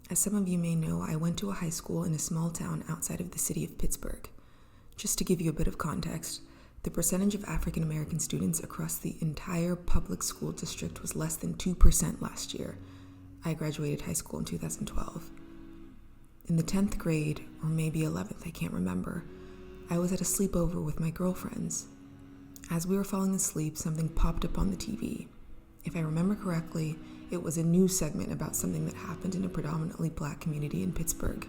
As some of you may know, I went to a high school in a small town outside of the city of Pittsburgh. Just to give you a bit of context, the percentage of African American students across the entire public school district was less than 2% last year. I graduated high school in 2012. In the 10th grade, or maybe 11th, I can't remember, I was at a sleepover with my girlfriends. As we were falling asleep, something popped up on the TV. If I remember correctly, it was a news segment about something that happened in a predominantly Black community in Pittsburgh.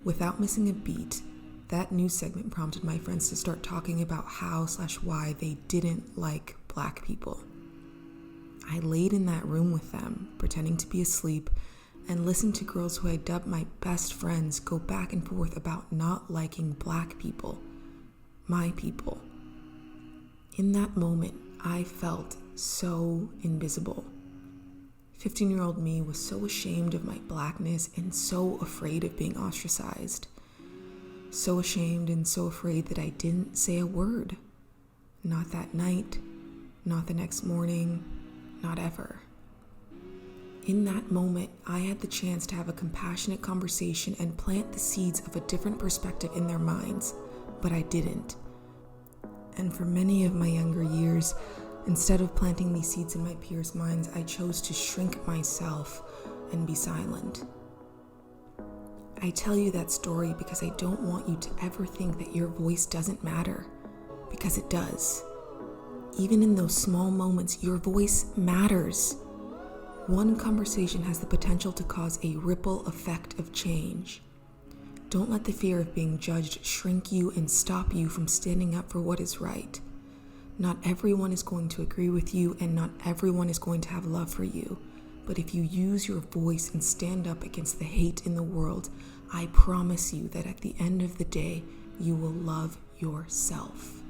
Without missing a beat, that news segment prompted my friends to start talking about how/why they didn't like Black people. I laid in that room with them, pretending to be asleep, and listened to girls who I dubbed my best friends go back and forth about not liking Black people, my people. In that moment, I felt so invisible. 15-year-old me was so ashamed of my Blackness and so afraid of being ostracized. So ashamed and so afraid that I didn't say a word. Not that night, not the next morning, not ever. In that moment, I had the chance to have a compassionate conversation and plant the seeds of a different perspective in their minds, but I didn't. And for many of my younger years, instead of planting these seeds in my peers' minds, I chose to shrink myself and be silent. I tell you that story because I don't want you to ever think that your voice doesn't matter, because it does. Even in those small moments, your voice matters. One conversation has the potential to cause a ripple effect of change. Don't let the fear of being judged shrink you and stop you from standing up for what is right. Not everyone is going to agree with you, and not everyone is going to have love for you. But if you use your voice and stand up against the hate in the world, I promise you that at the end of the day, you will love yourself.